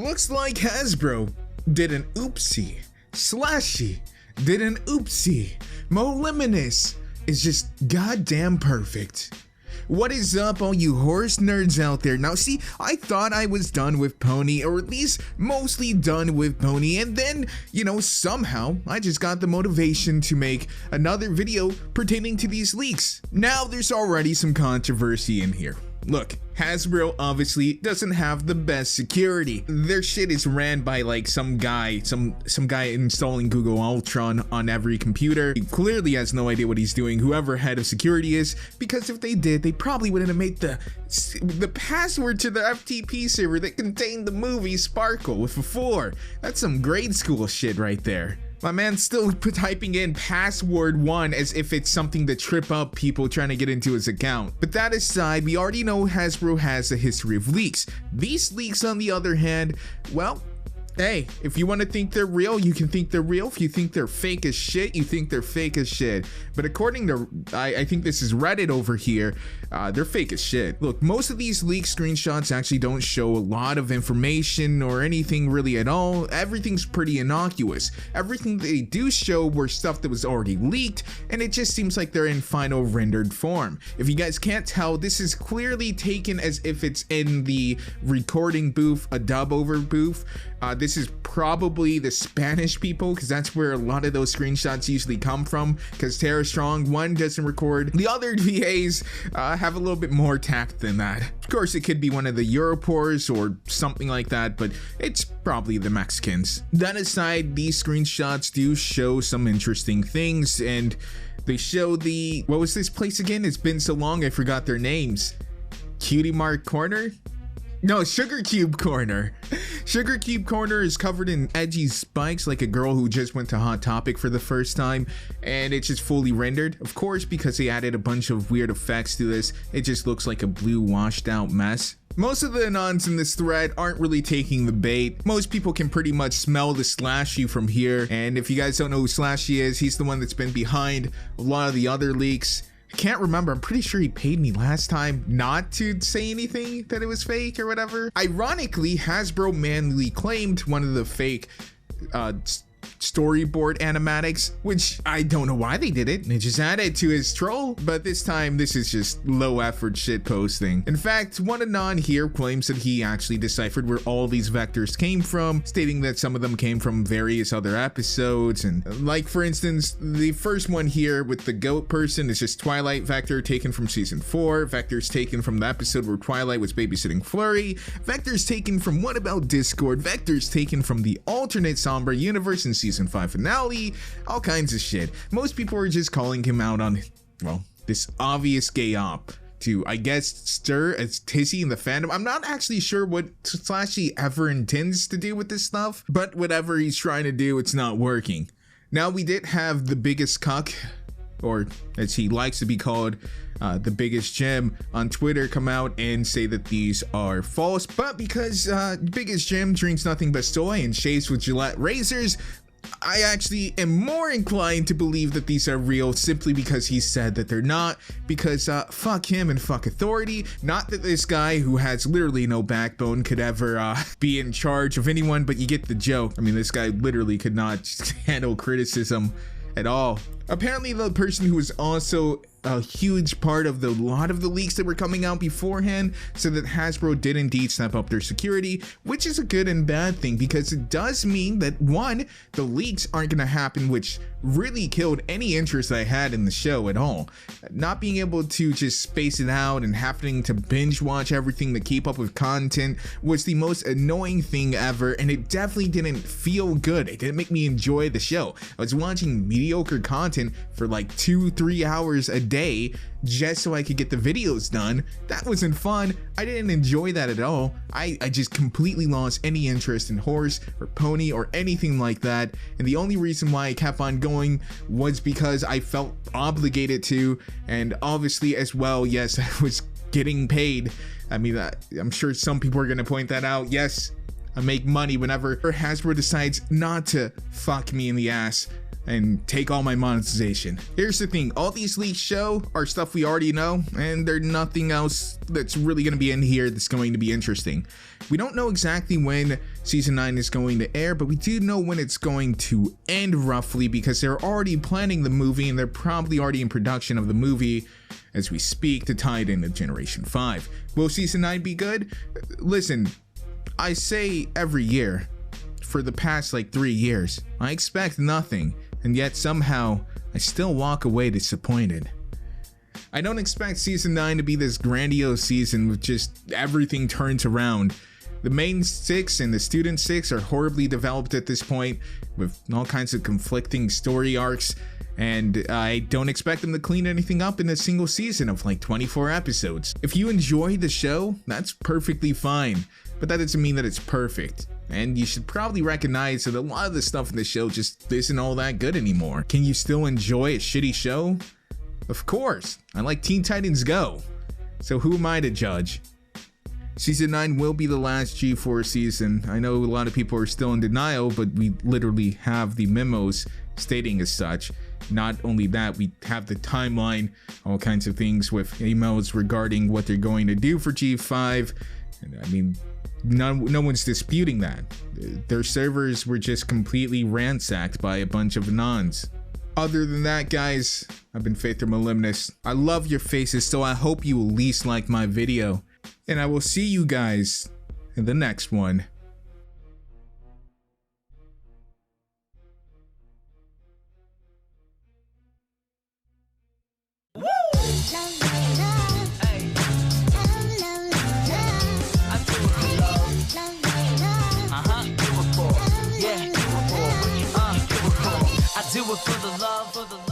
Looks like Hasbro did an oopsie. Slashy did an oopsie. Moliminous is just goddamn perfect. What is up, all you horse nerds out there? Now see, I thought I was done with Pony, or at least mostly done with Pony, and then, somehow I just got the motivation to make another video pertaining to these leaks. Now there's already some controversy in here. Look, Hasbro obviously doesn't have the best security. Their shit is ran by like some guy installing Google Ultron on every computer. He clearly has no idea what he's doing, whoever head of security is, because if they did, they probably wouldn't have made the password to the FTP server that contained the movie Sparkle with a 4. That's some grade school shit right there. My man's still typing in password 1 as if it's something to trip up people trying to get into his account. But that aside, we already know Hasbro has a history of leaks. These leaks, on the other hand, well, hey, if you want to think they're real, you can think they're real. If you think they're fake as shit, you think they're fake as shit. But according to, I think this is Reddit over here, they're fake as shit. Look, most of these leak screenshots actually don't show a lot of information or anything really at all. Everything's pretty innocuous. Everything they do show were stuff that was already leaked, and it just seems like they're in final rendered form. If you guys can't tell, this is clearly taken as if it's in the recording booth, a dub over booth. This is probably the Spanish people, because that's where a lot of those screenshots usually come from, because Tara Strong, one, doesn't record. The other VAs have a little bit more tact than that. Of course, it could be one of the Europors or something like that, but it's probably the Mexicans. That aside, these screenshots do show some interesting things, and they show what was this place again? It's been so long, I forgot their names. Cutie Mark Corner? No, Sugar Cube Corner. Sugar Cube Corner is covered in edgy spikes like a girl who just went to Hot Topic for the first time, and it's just fully rendered. Of course, because they added a bunch of weird effects to this, it just looks like a blue washed out mess. Most of the anons in this thread aren't really taking the bait. Most people can pretty much smell the Slashy from here, and if you guys don't know who Slashy is, he's the one that's been behind a lot of the other leaks. I can't remember, I'm pretty sure he paid me last time not to say anything that it was fake or whatever. Ironically, Hasbro manually claimed one of the fake storyboard animatics, which I don't know why they did it. They just added to his troll, but this time this is just low effort shit posting. In fact, one anon here claims that he actually deciphered where all these vectors came from, stating that some of them came from various other episodes, and like for instance, the first one here with the goat person is just Twilight vector taken from season 4, vectors taken from the episode where Twilight was babysitting Flurry, vectors taken from What About Discord, vectors taken from the alternate Sombra universe in season 5 finale, all kinds of shit. Most people are just calling him out on, well, this obvious gay op to, I guess, stir a tizzy in the fandom. I'm not actually sure what Slashy ever intends to do with this stuff, but whatever he's trying to do, it's not working. Now, we did have the biggest cuck, or as he likes to be called, the biggest gem on Twitter, come out and say that these are false, but because biggest gem drinks nothing but soy and shaves with Gillette razors, I actually am more inclined to believe that these are real simply because he said that they're not, because fuck him and fuck authority. Not that this guy who has literally no backbone could ever be in charge of anyone, but you get the joke. I mean, this guy literally could not handle criticism at all. Apparently the person who was also a huge part of a lot of the leaks that were coming out beforehand said that Hasbro did indeed step up their security, which is a good and bad thing, because it does mean that one, the leaks aren't going to happen, which really killed any interest I had in the show at all. Not being able to just space it out and having to binge watch everything to keep up with content was the most annoying thing ever, and it definitely didn't feel good. It didn't make me enjoy the show. I was watching mediocre content for like 2-3 hours a day just so I could get the videos done. That wasn't fun. I didn't enjoy that at all. I just completely lost any interest in horse or pony or anything like that, and the only reason why I kept on going was because I felt obligated to, and obviously as well, yes, I was getting paid. I mean, I'm sure some people are gonna point that out. Yes, I make money whenever Hasbro decides not to fuck me in the ass. and take all my monetization. Here's the thing, all these leaks show are stuff we already know, and there's nothing else that's really going to be in here that's going to be interesting. We don't know exactly when season 9 is going to air, but we do know when it's going to end roughly, because they're already planning the movie and they're probably already in production of the movie as we speak to tie it into Generation 5. Will season 9 be good? Listen, I say every year for the past like 3 years, I expect nothing, and yet somehow I still walk away disappointed. I don't expect season 9 to be this grandiose season with just everything turns around. The main 6 and the student 6 are horribly developed at this point with all kinds of conflicting story arcs, and I don't expect them to clean anything up in a single season of like 24 episodes. If you enjoy the show, that's perfectly fine, but that doesn't mean that it's perfect. And you should probably recognize that a lot of the stuff in the show just isn't all that good anymore. Can you still enjoy a shitty show? Of course, I like Teen Titans Go, so who am I to judge? Season 9 will be the last G4 season. I know a lot of people are still in denial, but we literally have the memos stating as such. Not only that, we have the timeline, all kinds of things with emails regarding what they're going to do for G5. And I mean, no one's disputing that. Their servers were just completely ransacked by a bunch of Anons. Other than that, guys, I've been Faith or Moliminous. I love your faces, so I hope you will at least like my video. And I will see you guys in the next one. Do it for the love,